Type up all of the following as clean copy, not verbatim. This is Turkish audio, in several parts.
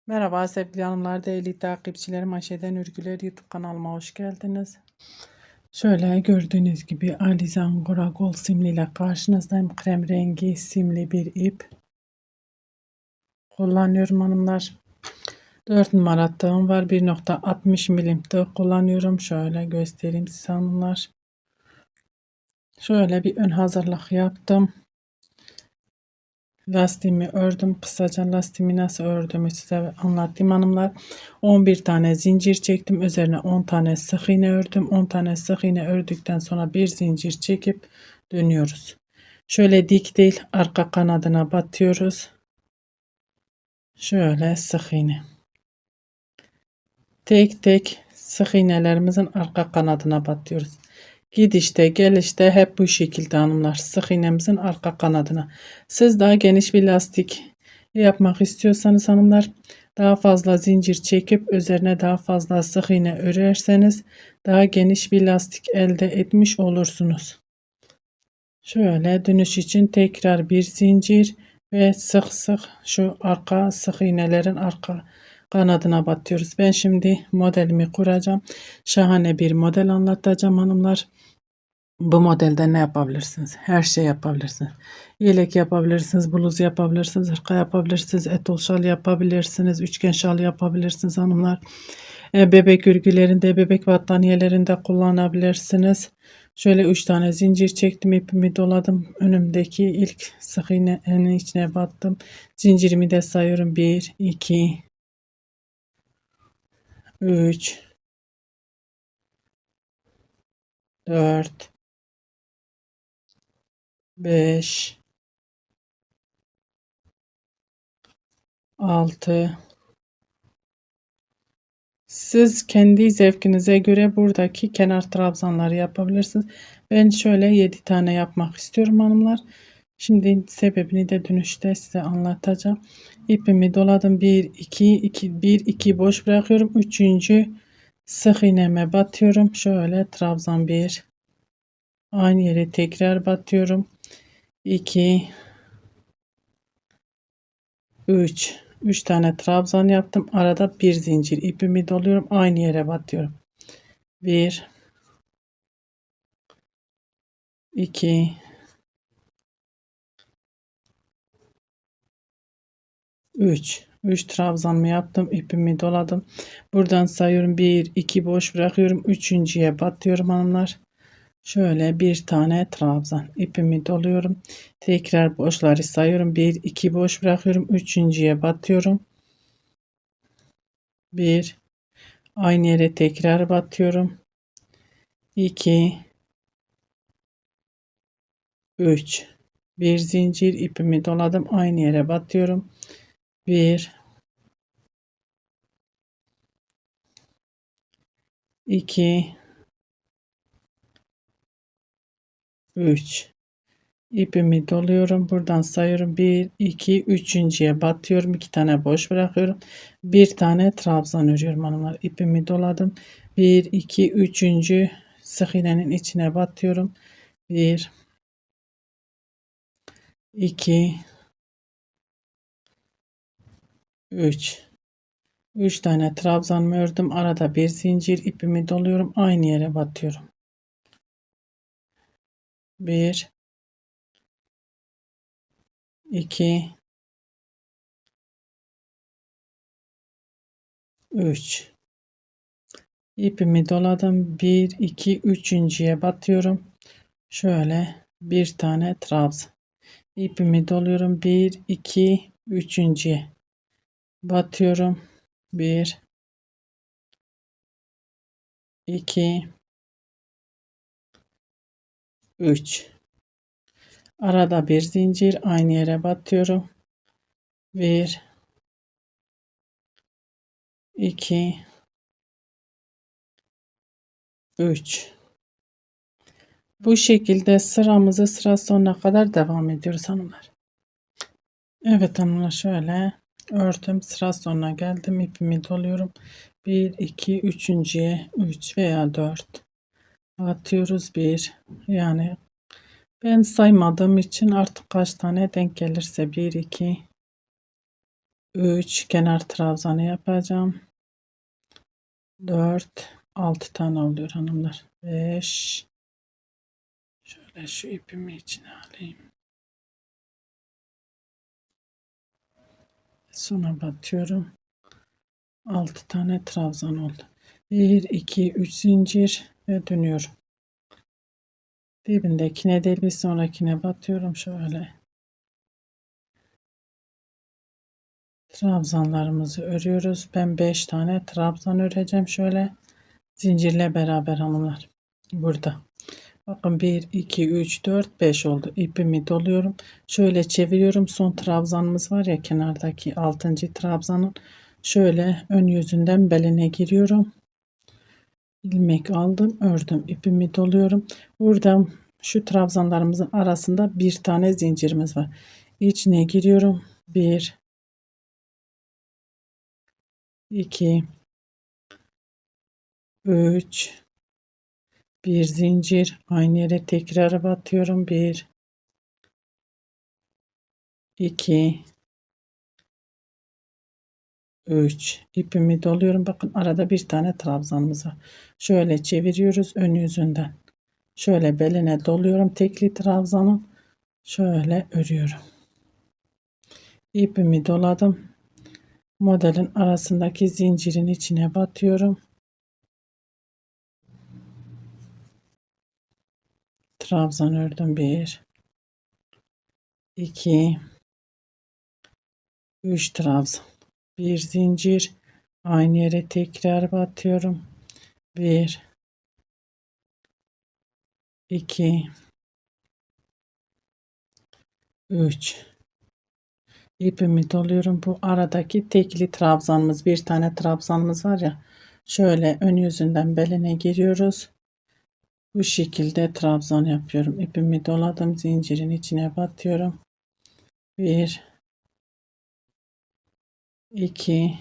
Merhaba sevgili hanımlar, değerli takipçilerim. Ayşe'den Örgüler YouTube kanalıma hoş geldiniz. Şöyle gördüğünüz gibi Alizan Goragol simliyle karşınızdayım. Krem rengi simli bir ip kullanıyorum hanımlar. 4 numara tığım var. 1,60 milim tığ kullanıyorum. Şöyle göstereyim size hanımlar. Şöyle bir ön hazırlık yaptım. Lastiğimi ördüm. Kısaca lastiğimi nasıl ördüğümü size anlatayım hanımlar. 11 tane zincir çektim. Üzerine 10 tane sık iğne ördüm. 10 tane sık iğne ördükten sonra bir zincir çekip dönüyoruz. Şöyle dik değil, arka kanadına batıyoruz. Şöyle sık iğne. Tek tek sık iğnelerimizin arka kanadına batıyoruz. Gidişte gelişte hep bu şekilde hanımlar, sık iğnemizin arka kanadına. Siz daha geniş bir lastik yapmak istiyorsanız hanımlar, daha fazla zincir çekip üzerine daha fazla sık iğne örerseniz daha geniş bir lastik elde etmiş olursunuz. Şöyle dönüş için tekrar bir zincir ve sık sık şu arka sık iğnelerin arka kanadına batıyoruz. Ben şimdi modelimi kuracağım. Şahane bir model anlatacağım hanımlar. Bu modelde ne yapabilirsiniz? Her şey yapabilirsiniz. Yelek yapabilirsiniz, bluz yapabilirsiniz, hırka yapabilirsiniz, etol şal yapabilirsiniz, üçgen şal yapabilirsiniz hanımlar. Bebek örgülerinde, bebek battaniyelerinde kullanabilirsiniz. Şöyle 3 tane zincir çektim, ipimi doladım. Önümdeki ilk sık iğnenin içine battım. Zincirimi de sayıyorum. 1, 2, 3, 4, 5, 6. Siz kendi zevkinize göre buradaki kenar trabzanları yapabilirsiniz. Ben şöyle 7 tane yapmak istiyorum hanımlar. Şimdi sebebini de dönüşte size anlatacağım. İpimi doladım. 1 2 2 1 2 boş bırakıyorum. Üçüncü sık iğneme batıyorum. Şöyle trabzan 1. Aynı yere tekrar batıyorum. 2 3 3 tane trabzan yaptım. Arada bir zincir ipimi doluyorum. Aynı yere batıyorum. 1 2 3 trabzanımı yaptım, ipimi doladım. Buradan sayıyorum. 1 2 boş bırakıyorum. Üçüncüye batıyorum hanımlar. Şöyle bir tane trabzan ipimi doluyorum. Tekrar boşları sayıyorum. 1 2 boş bırakıyorum. Üçüncüye batıyorum. 1 aynı yere tekrar batıyorum. 2 3 bir zincir ipimi doladım. Aynı yere batıyorum. 1 2 3 ipimi doluyorum. Buradan sayıyorum. 1 2 üçüncüye batıyorum. 2 tane boş bırakıyorum. Bir tane trabzan örüyorum hanımlar. İpimi doladım. 1 2 üçüncü sık iğnenin içine batıyorum. 1 2 3 3 tane trabzan ördüm. Arada bir zincir ipimi doluyorum. Aynı yere batıyorum. 1 2 3 ipimi doladım. 1 2 üçüncüye batıyorum. Şöyle bir tane trabzan. İpimi doluyorum. 1 2 üçüncüye batıyorum. 1 2 3 arada bir zincir, aynı yere batıyorum. 1 2 3 bu şekilde sıramızı sıra sonuna kadar devam ediyoruz hanımlar. Evet hanımlar, şöyle ördüm, sıra sonuna geldim, ipimi doluyorum. 1 2 üçüncüye 3 veya 4 atıyoruz. Bir, yani ben saymadığım için artık kaç tane denk gelirse 1 2 3 kenar trabzanı yapacağım. 4 6 tane oluyor hanımlar. 5 şöyle şu ipimi içine alayım. Sona batıyorum. 6 tane trabzan oldu. 1 2 3 zincir ve dönüyorum. Dibindekine değil bir sonrakine batıyorum şöyle. Trabzanlarımızı örüyoruz. Ben 5 tane trabzan öreceğim şöyle zincirle beraber hanımlar. Burada. Bakın 1 2 3 4 5 oldu. İpimi doluyorum. Şöyle çeviriyorum. Son trabzanımız var ya kenardaki 6. trabzanın şöyle ön yüzünden beline giriyorum. İlmek aldım, ördüm. İpimi doluyorum. Burada şu trabzanlarımızın arasında bir tane zincirimiz var. İçine giriyorum. 1 2 3 bir zincir aynı yere tekrar batıyorum. 1 2 3 ipimi doluyorum. Bakın arada bir tane trabzanımız var. Şöyle çeviriyoruz ön yüzünden. Şöyle beline doluyorum tekli trabzanın. Şöyle örüyorum. İpimi doladım. Modelin arasındaki zincirin içine batıyorum. Trabzan ördüm. 1 2 3 trabzan. Bir zincir aynı yere tekrar batıyorum. 1 2 3 ipimi doluyorum. Bu aradaki tekli trabzanımız, bir tane trabzanımız var ya, şöyle ön yüzünden beline giriyoruz. Bu şekilde trabzan yapıyorum. İpimi doladım, zincirin içine batıyorum. 1 2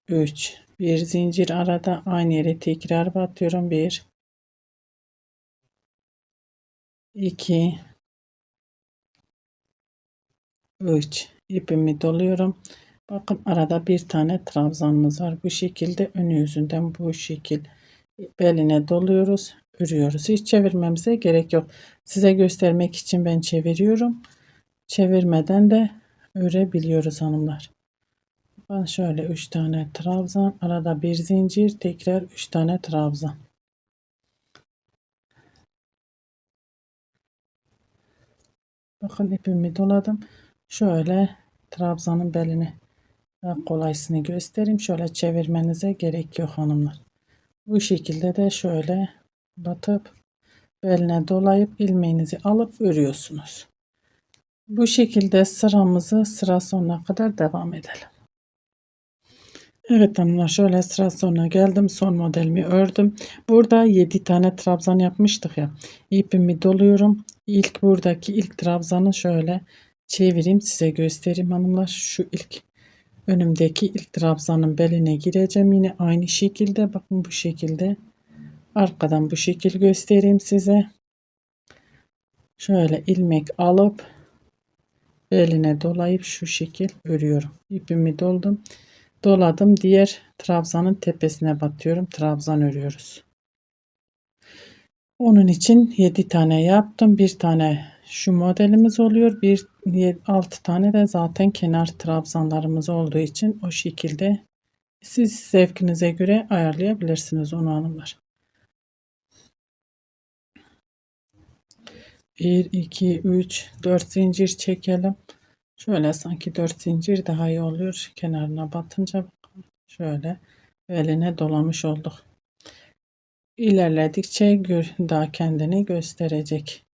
3 bir zincir arada aynı yere tekrar batıyorum. 1 2 3 ipimi doluyorum. Bakın arada bir tane trabzanımız var. Bu şekilde ön yüzünden bu şekil beline doluyoruz, örüyoruz. Hiç çevirmemize gerek yok. Size göstermek için ben çeviriyorum. Çevirmeden de örebiliyoruz hanımlar. Ben şöyle 3 tane trabzan, arada bir zincir, tekrar 3 tane trabzan. Bakın ipimi doladım. Şöyle trabzanın belini kolaysını göstereyim. Şöyle çevirmenize gerek yok hanımlar. Bu şekilde de şöyle batıp beline dolayıp ilmeğinizi alıp örüyorsunuz. Bu şekilde sıramızı sıra sonuna kadar devam edelim. Evet hanımlar, şöyle sıra sonuna geldim. Son modelimi ördüm. Burada 7 tane trabzan yapmıştık ya. İpimi doluyorum. İlk buradaki ilk trabzanı şöyle çevireyim size göstereyim hanımlar. Şu ilk önümdeki ilk trabzanın beline gireceğim. Yine aynı şekilde bakın bu şekilde. Arkadan bu şekil göstereyim size. Şöyle ilmek alıp beline dolayıp şu şekil örüyorum. İpimi doladım. Diğer trabzanın tepesine batıyorum. Trabzan örüyoruz. Onun için 7 tane yaptım. Bir tane şu modelimiz oluyor. 6 tane de zaten kenar trabzanlarımız olduğu için o şekilde siz zevkinize göre ayarlayabilirsiniz onu hanımlar. 1 2 3 4 zincir çekelim. Şöyle sanki 4 zincir daha iyi oluyor. Kenarına batınca şöyle beline dolamış olduk. İlerledikçe daha kendini gösterecek.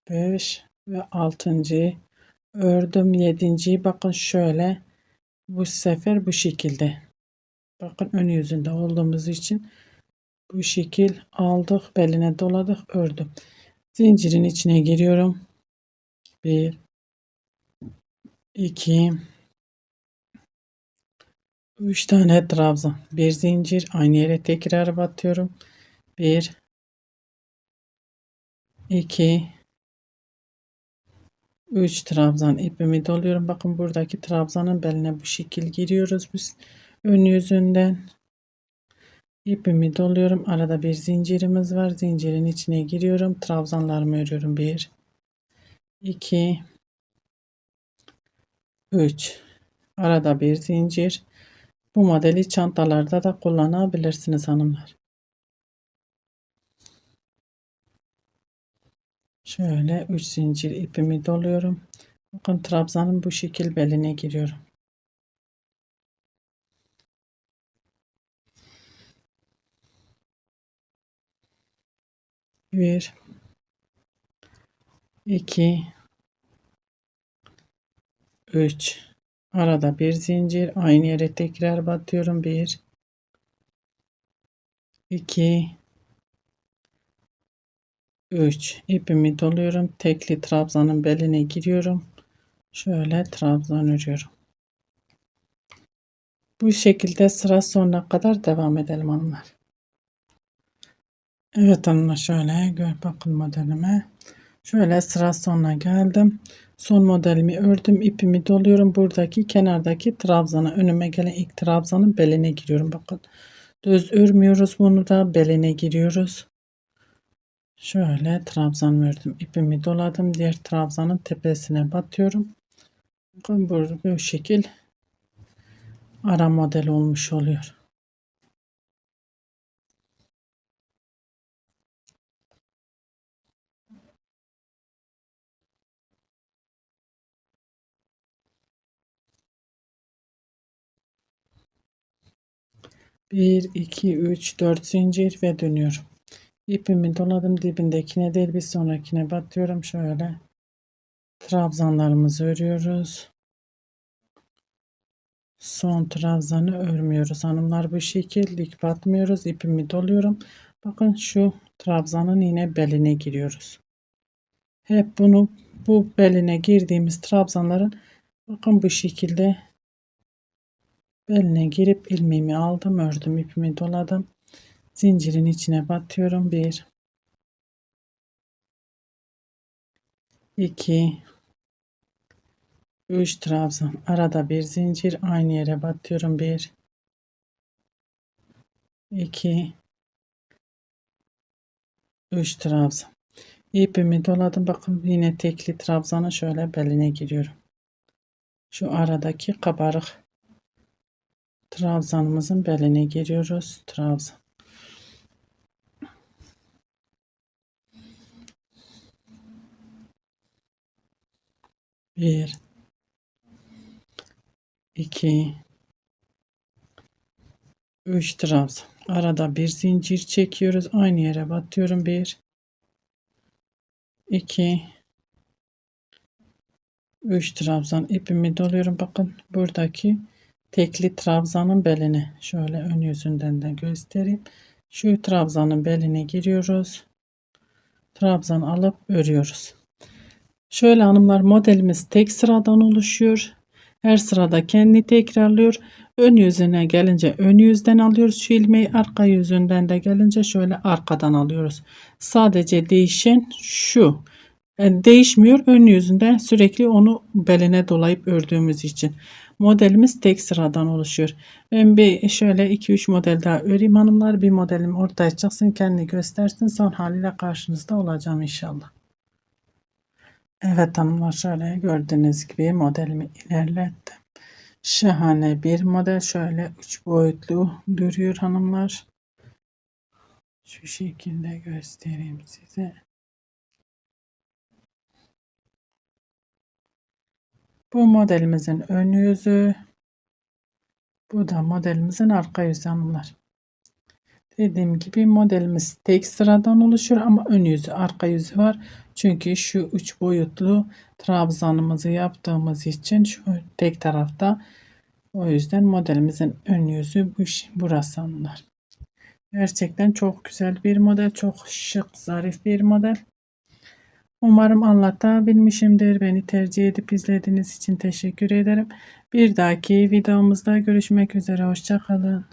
Beş ve 6. ördüm. 7. bakın şöyle bu sefer bu şekilde. Bakın ön yüzünde olduğumuz için bu şekil aldık, beline doladık, ördüm. Zincirin içine giriyorum. 1 2 3 tane trabzan, bir zincir, aynı yere tekrar batıyorum. 1 2 3 trabzan ipimi doluyorum. Bakın buradaki trabzanın beline bu şekil giriyoruz biz. Ön yüzünden ipimi doluyorum. Arada bir zincirimiz var. Zincirin içine giriyorum. Trabzanlarımı örüyorum. 1 2 3 arada bir zincir. Bu modeli çantalarda da kullanabilirsiniz hanımlar. Şöyle 3 zincir ipimi doluyorum. Bakın trabzanın bu şekil beline giriyorum. Bir, iki, üç. Arada bir zincir. Aynı yere tekrar batıyorum. Bir, iki, üç. İpimi doluyorum. Tekli trabzanın beline giriyorum. Şöyle trabzan örüyorum. Bu şekilde sıra sonuna kadar devam edelim hanımlar. Evet hanımlar, şöyle gör bakın modelime. Şöyle sıra sonuna geldim. Son modelimi ördüm. İpimi doluyorum. Buradaki kenardaki trabzana, önüme gelen ilk trabzanın beline giriyorum. Bakın düz örmüyoruz, bunu da beline giriyoruz. Şöyle trabzan ördüm. İpimi doladım. Diğer trabzanın tepesine batıyorum. Bakın bu şekil ara model olmuş oluyor. Bir, iki, üç, dört zincir ve dönüyorum. İpimi doladım, dibindekine değil bir sonrakine batıyorum. Şöyle trabzanlarımızı örüyoruz. Son trabzanı örmüyoruz hanımlar, bu şekil dik batmıyoruz. İpimi doluyorum. Bakın şu trabzanın yine beline giriyoruz. Hep bunu, bu beline girdiğimiz trabzanların bakın bu şekilde beline girip ilmeğimi aldım, ördüm, ipimi doladım. Zincirin içine batıyorum. 1 2 3 trabzan, arada bir zincir, aynı yere batıyorum. 1 2 3 trabzan. İpimi doladım. Bakın yine tekli trabzanı şöyle beline giriyorum. Şu aradaki kabarık trabzanımızın beline giriyoruz. Trabzan. Bir, iki, üç trabzan. Arada bir zincir çekiyoruz. Aynı yere batıyorum. 1 2 3 trabzan. İpimi doluyorum. Bakın buradaki tekli trabzanın beline şöyle ön yüzünden de göstereyim. Şu trabzanın beline giriyoruz. Trabzan alıp örüyoruz. Şöyle hanımlar, modelimiz tek sıradan oluşuyor. Her sırada kendini tekrarlıyor. Ön yüzüne gelince ön yüzden alıyoruz şu ilmeği. Arka yüzünden de gelince şöyle arkadan alıyoruz. Sadece değişen şu. Değişmiyor, ön yüzünden sürekli onu beline dolayıp ördüğümüz için. Modelimiz tek sıradan oluşuyor. Ben bir şöyle 2-3 model daha öreyim hanımlar. Bir modelim ortaya çıksın, kendini göstersin. Son haliyle karşınızda olacağım inşallah. Evet hanımlar, şöyle gördüğünüz gibi modelimi ilerlettim. Şahane bir model, şöyle 3 boyutlu duruyor hanımlar. Şu şekilde göstereyim size. Bu modelimizin ön yüzü. Bu da modelimizin arka yüzü hanımlar. Dediğim gibi modelimiz tek sıradan oluşuyor ama ön yüzü arka yüzü var. Çünkü şu 3 boyutlu trabzanımızı yaptığımız için şu tek tarafta, o yüzden modelimizin ön yüzü burası hanımlar. Gerçekten çok güzel bir model, çok şık, zarif bir model. Umarım anlatabilmişimdir. Beni tercih edip izlediğiniz için teşekkür ederim. Bir dahaki videomuzda görüşmek üzere. Hoşça kalın.